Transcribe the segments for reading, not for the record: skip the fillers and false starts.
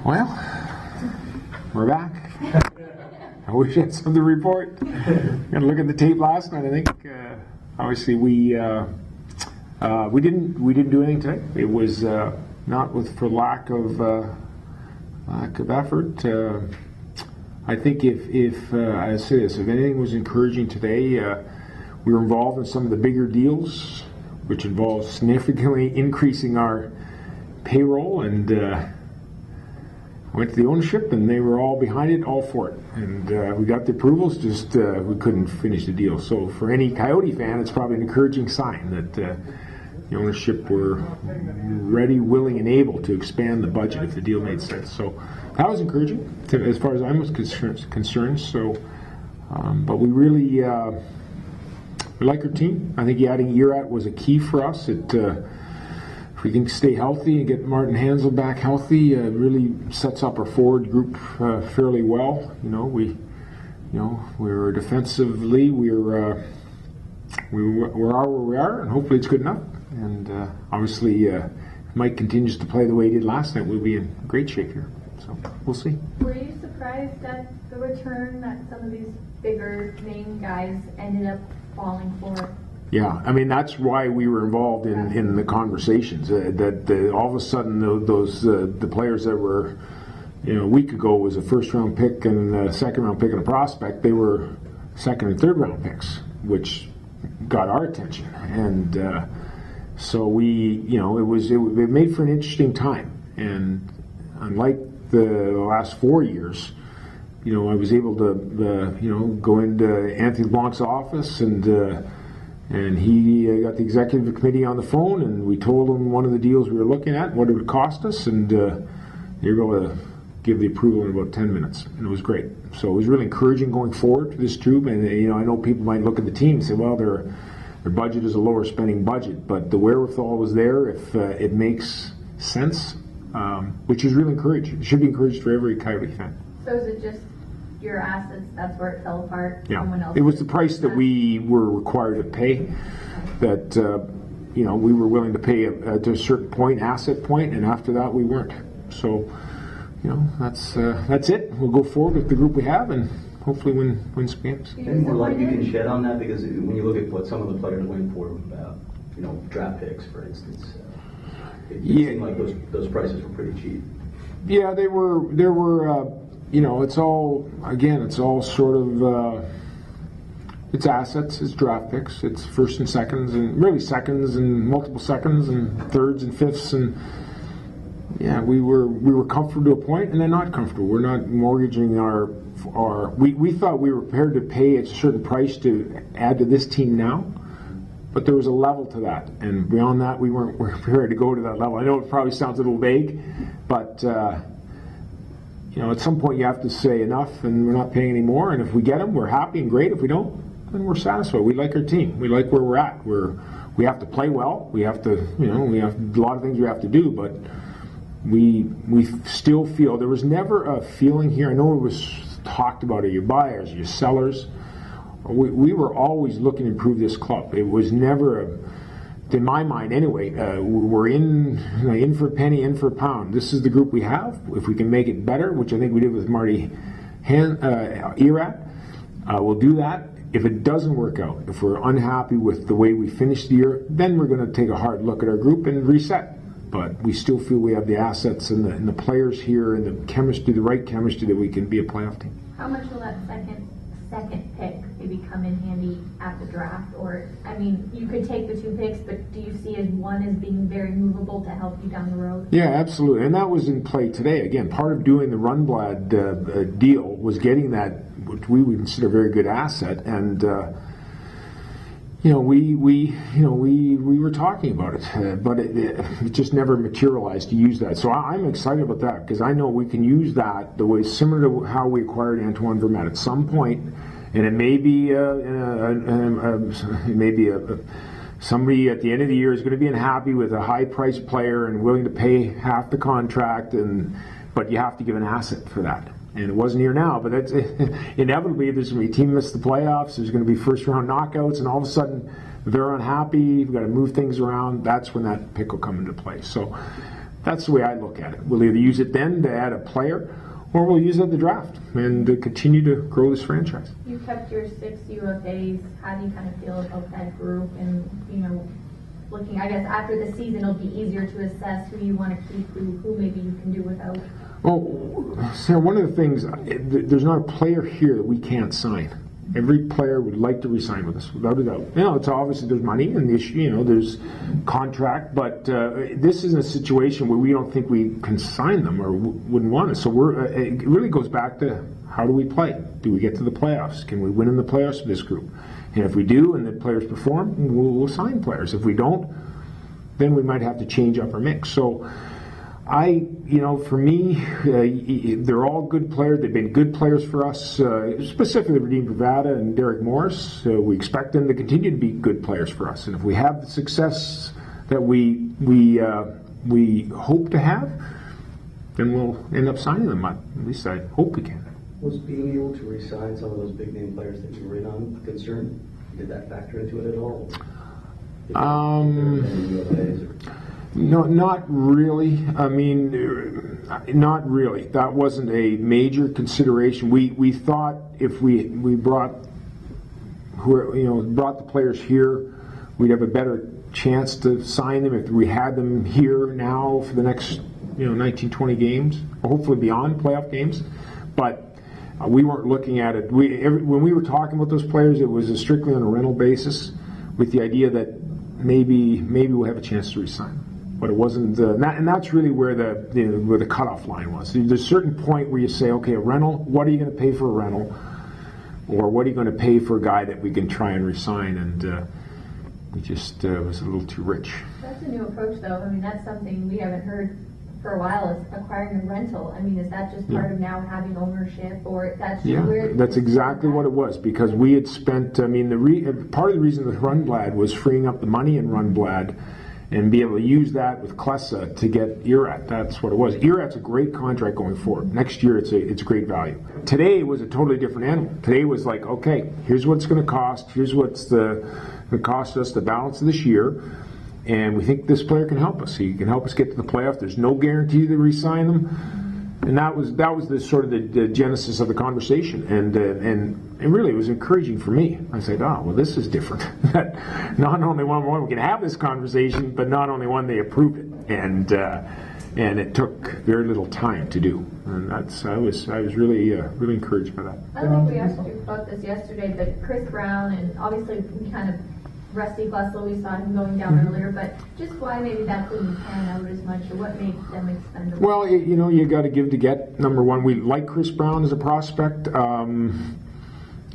Well, we're back. I wish I had something to report. Got to look at the tape last night. I think obviously we didn't do anything today. It was not for lack of effort. I think if I say this, if anything was encouraging today, we were involved in some of the bigger deals, which involves significantly increasing our payroll, and went to the ownership, and they were all behind it, all for it. And we got the approvals, just we couldn't finish the deal. So for any Coyote fan, it's probably an encouraging sign that the ownership were ready, willing, and able to expand the budget if the deal made sense. So that was encouraging as far as I was concerned. So, but we really we like our team. I think adding Erat was a key for us. If we can stay healthy and get Martin Hansel back healthy, it really sets up our forward group fairly well. We're defensively we're where we are, and hopefully it's good enough. And obviously, if Mike continues to play the way he did last night, we'll be in great shape here. So we'll see. Were you surprised at the return that some of these bigger name guys ended up falling for? Yeah, I mean, that's why we were involved in the conversations. All of a sudden, the players that were, a week ago was a first-round pick and a second-round pick and a prospect. They were second and third-round picks, which got our attention. And so it made for an interesting time. And unlike the last 4 years, I was able to go into Anthony LeBlanc's office, and he got the executive committee on the phone, and we told him one of the deals we were looking at, what it would cost us, and they were able to give the approval in about 10 minutes, and it was great. So it was really encouraging going forward to this tube. And I know people might look at the team and say, well, their budget is a lower spending budget, but the wherewithal was there if it makes sense, which is really encouraging. It should be encouraged for every Coyote fan. So is it just your assets, that's where it fell apart? Yeah, it was the price that we were required to pay, that we were willing to pay to a certain point, asset point, and after that we weren't. So that's it. We'll go forward with the group we have and hopefully win some games. Any more light you can shed on that? Because when you look at what some of the players went for, draft picks, for instance, it seemed like those prices were pretty cheap. Yeah, there were. It's all sort of, it's assets, it's draft picks, it's first and seconds, and really seconds and multiple seconds and thirds and fifths, and yeah, we were comfortable to a point and then not comfortable. We're not mortgaging we thought we were prepared to pay a certain price to add to this team now, but there was a level to that, and beyond that we weren't prepared to go to that level. I know it probably sounds a little vague, but at some point you have to say enough, and we're not paying any more. And if we get them, we're happy and great. If we don't, then we're satisfied. We like our team. We like where we're at. We have to play well. We have to, we have a lot of things we have to do. But we still feel there was never a feeling here. I know it was talked about, are you buyers, are you sellers? We were always looking to improve this club. It was never in my mind anyway, we're in for a penny, in for a pound. This is the group we have. If we can make it better, which I think we did with Marty Erat, we'll do that. If it doesn't work out, if we're unhappy with the way we finished the year, then we're going to take a hard look at our group and reset. But we still feel we have the assets and the players here and the chemistry, the right chemistry, that we can be a playoff team. How much will that second pick maybe come in handy at the draft? Or, I mean, you could take the 2 picks, but do you see one as being very movable to help you down the road? Yeah, absolutely. And that was in play today. Again, part of doing the Rundblad deal was getting that, which we would consider a very good asset. And, we were talking about it, but it just never materialized to use that. So I'm excited about that, because I know we can use that the way similar to how we acquired Antoine Vermette at some point, and it may be somebody at the end of the year is going to be unhappy with a high-priced player and willing to pay half the contract, but you have to give an asset for that. And it wasn't here now, but that's inevitably there's going to be a team that misses the playoffs. There's going to be first-round knockouts, and all of a sudden they're unhappy, we've got to move things around, that's when that pick will come into play. So that's the way I look at it. We'll either use it then to add a player, or we'll use it at the draft and to continue to grow this franchise. You kept your 6 UFAs. How do you kind of feel about that group? And, looking, I guess, after the season, it'll be easier to assess who you want to keep, who maybe you can do without. Well, Sarah, one of the things, there's not a player here that we can't sign. Every player would like to re-sign with us, without a doubt. It's obviously there's money and the issue, there's contract, but this isn't a situation where we don't think we can sign them or wouldn't want it. So it really goes back to how do we play? Do we get to the playoffs? Can we win in the playoffs with this group? And if we do, and the players perform, we'll sign players. If we don't, then we might have to change up our mix. So for me, they're all good players. They've been good players for us, specifically Redeem Bravada and Derek Morris. We expect them to continue to be good players for us. And if we have the success that we hope to have, then we'll end up signing them. At least I hope we can. Was being able to re-sign some of those big name players that you were in on a concern? Did that factor into it at all? No, not really. Not really. That wasn't a major consideration. We thought if we brought the players here, we'd have a better chance to sign them if we had them here now for the next 19, 20 games, or hopefully beyond playoff games. But we weren't looking at it. When we were talking about those players, it was strictly on a rental basis, with the idea that maybe we'll have a chance to re-sign them. But it wasn't, and that's really where the cutoff line was. There's a certain point where you say, okay, a rental, what are you going to pay for a rental? Or what are you going to pay for a guy that we can try and re-sign? And we just was a little too rich. That's a new approach, though. That's something we haven't heard for a while, is acquiring a rental. Is that just part of now having ownership, or that's where? That's exactly what it was, because we had spent, part of the reason with Rundblad was freeing up the money in Rundblad and be able to use that with Klessa to get Irat. That's what it was. Irat's a great contract going forward. Next year, it's great value. Today was a totally different animal. Today was like, okay, here's what it's going to cost. Here's what's going to cost us the balance of this year. And we think this player can help us. He can help us get to the playoff. There's no guarantee to re-sign them. And that was the sort of the genesis of the conversation. And really, it was encouraging for me. I said, well, this is different. That not only one we can have this conversation, but not only one they approved it. And it took very little time to do. And I was really encouraged by that. I think we asked you about this yesterday, but Chris Brown, and obviously we kind of Rusty Gluslow, we saw him going down earlier, but just why maybe that didn't pan out as much, or what made them expendable? Well, you got to give to get. Number one, we like Chris Brown as a prospect.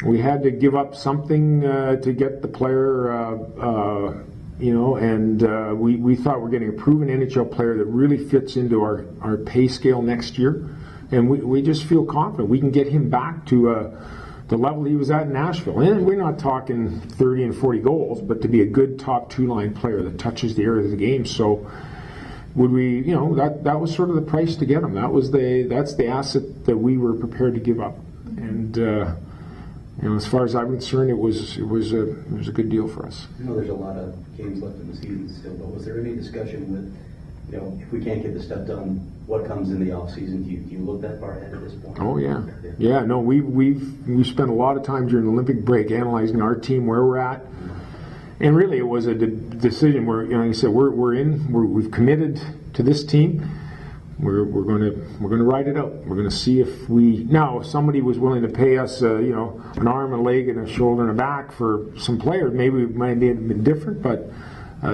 We had to give up something to get the player, and we thought we're getting a proven NHL player that really fits into our pay scale next year, and we just feel confident we can get him back to the level he was at in Nashville. And we're not talking 30 and 40 goals, but to be a good top two-line player that touches the area of the game. So would we, that was sort of the price to get him. That's the asset that we were prepared to give up. And as far as I'm concerned, it was a good deal for us. I know there's a lot of games left in the season still, but was there any discussion with, if we can't get the stuff done, what comes in the offseason? Do you look that far ahead at this point? Oh, yeah. Yeah, no, we've spent a lot of time during the Olympic break analyzing our team, where we're at. And really, it was a decision where, like I said, we've committed to this team. We're going to ride it out. We're going to see if somebody was willing to pay us, an arm, a leg, and a shoulder and a back for some players, maybe it might have been different, but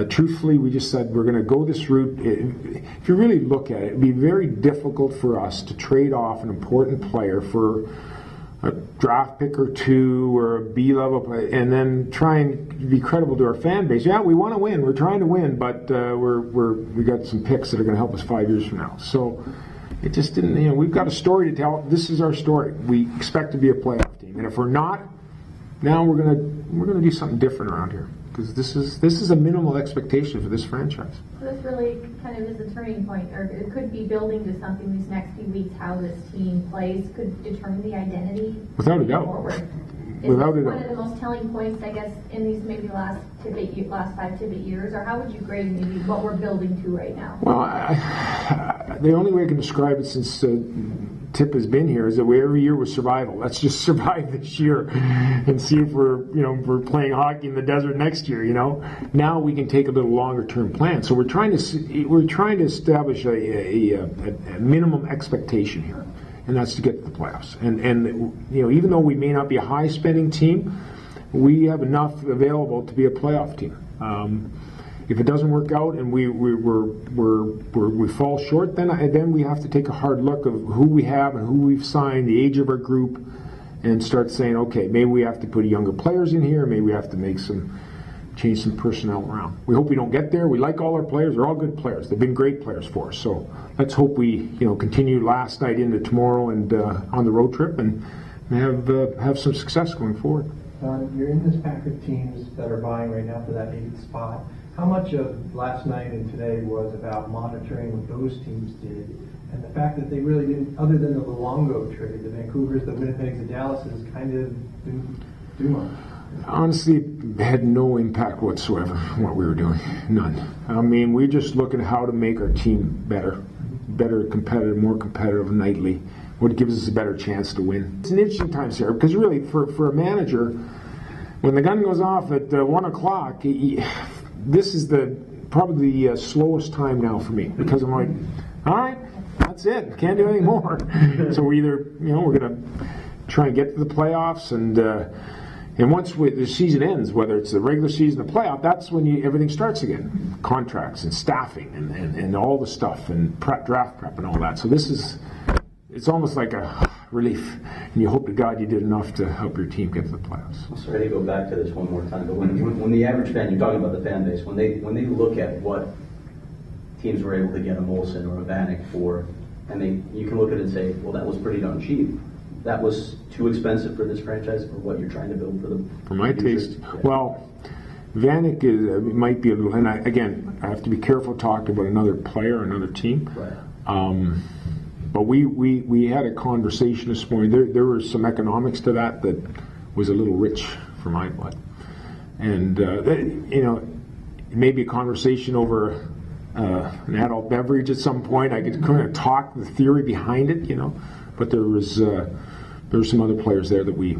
truthfully, we just said we're going to go this route. If you really look at it, it'd be very difficult for us to trade off an important player for a draft pick or two or a B-level player, and then try and be credible to our fan base. Yeah, we want to win. We're trying to win, but we got some picks that are going to help us 5 years from now. So it just didn't. We've got a story to tell. This is our story. We expect to be a playoff team, and if we're not, now we're going to do something different around here. Because this is a minimal expectation for this franchise. So this really kind of is a turning point, or it could be building to something these next few weeks. How this team plays could determine the identity. Without a doubt. Forward. without a one of doubt. the most telling points, I guess, in these maybe last 5 Tibbet years, or how would you grade maybe what we're building to right now? Well, the only way I can describe it since Tip has been here is that every year was survival. Let's just survive this year and see if we're playing hockey in the desert next year. Now we can take a little longer term plan. So we're trying to establish a minimum expectation here, and that's to get to the playoffs. And even though we may not be a high spending team, we have enough available to be a playoff team. If it doesn't work out and we fall short, then we have to take a hard look of who we have and who we've signed, the age of our group, and start saying, okay, maybe we have to put younger players in here, maybe we have to change some personnel around. We hope we don't get there. We like all our players; they're all good players. They've been great players for us. So let's hope we continue last night into tomorrow and on the road trip and have some success going forward. You're in this pack of teams that are vying right now for that 8th spot. How much of last night and today was about monitoring what those teams did, and the fact that they really didn't, other than the Luongo trade, the Vancouvers, the Winnipegs, the Dallases, kind of didn't do much? Honestly, it had no impact whatsoever on what we were doing. None. I mean, we're just looking at how to make our team better competitive, more competitive nightly. What gives us a better chance to win. It's an interesting time, Sarah, because really, for a manager, when the gun goes off at 1 o'clock, this is probably the slowest time now for me, because I'm like, all right, that's it, can't do anything more. So we're either, we're going to try and get to the playoffs, and once the season ends, whether it's the regular season or playoff, that's when everything starts again. Contracts and staffing and all the stuff and draft prep and all that. So it's almost like a relief, and you hope to God you did enough to help your team get to the playoffs. I'm sorry to go back to this one more time, but when the average fan, you're talking about the fan base, when they look at what teams were able to get a Molson or a Vanek for, and you can look at it and say, well, that was pretty darn cheap. That was too expensive for this franchise for what you're trying to build for them. For my taste, yeah. Well, Vanek might be a little, and I have to be careful talking about another player, another team. Right. But we had a conversation this morning. There was some economics to that was a little rich for my blood, and it may be a conversation over an adult beverage at some point. I could kind of talk the theory behind it, but there was some other players there that we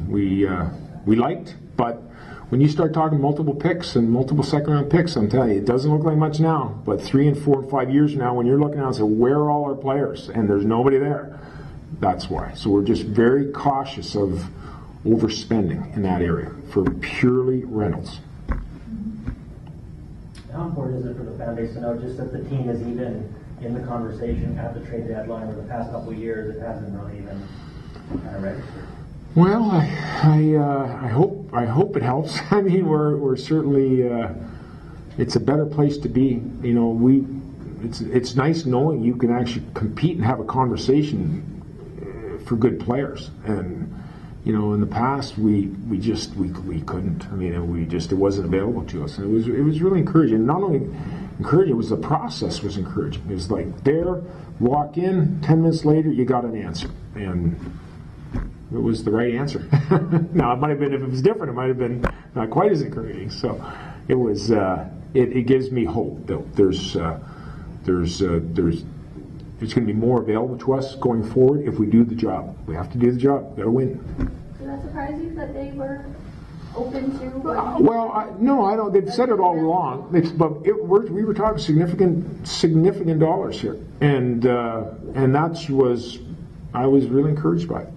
liked, but. When you start talking multiple picks and multiple second-round picks, I'm telling you, it doesn't look like much now. But 3 and 4 and 5 years from now, when you're looking out and say, where are all our players? And there's nobody there. That's why. So we're just very cautious of overspending in that area for purely rentals. How important is it for the fan base to know just that the team is even in the conversation at the trade deadline over the past couple of years? It hasn't really even kind of registered. Well, I hope it helps. I mean, we're certainly it's a better place to be. It's nice knowing you can actually compete and have a conversation for good players. And in the past we couldn't. I mean, it wasn't available to us. And it was really encouraging. Not only encouraging, it was the process was encouraging. It was like walk in, 10 minutes later you got an answer, and it was the right answer. Now, it might have been, if it was different, it might have been not quite as encouraging. So it was. It gives me hope that there's going to be more available to us going forward if we do the job. We have to do the job. Got to win. Did that surprise you that they were open to? No, I don't. They've said it all along. But we were talking significant dollars here, and I was really encouraged by it.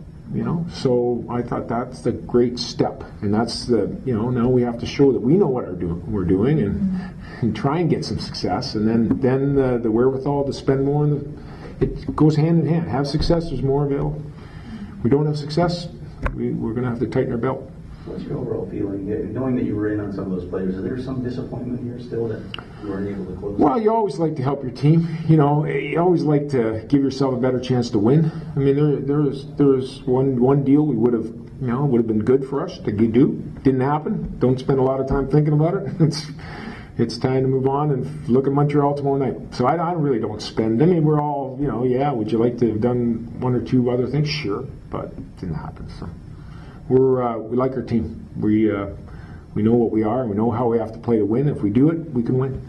So I thought that's the great step, and that's now we have to show that we know what we're doing and try and get some success, and then the wherewithal to spend more. It goes hand in hand. Have success, there's more available. We don't have success, we're going to have to tighten our belt. What's your overall feeling, knowing that you were in on some of those players? Is there some disappointment here still that you weren't able to close? Well, you always like to help your team. You always like to give yourself a better chance to win. I mean, there was one deal we would have been good for us to do. Didn't happen. Don't spend a lot of time thinking about it. It's time to move on and look at Montreal tomorrow night. So I really don't spend. I mean, we're all, would you like to have done one or two other things? Sure, but it didn't happen. So we like our team. We know what we are, and we know how we have to play to win. If we do it, we can win.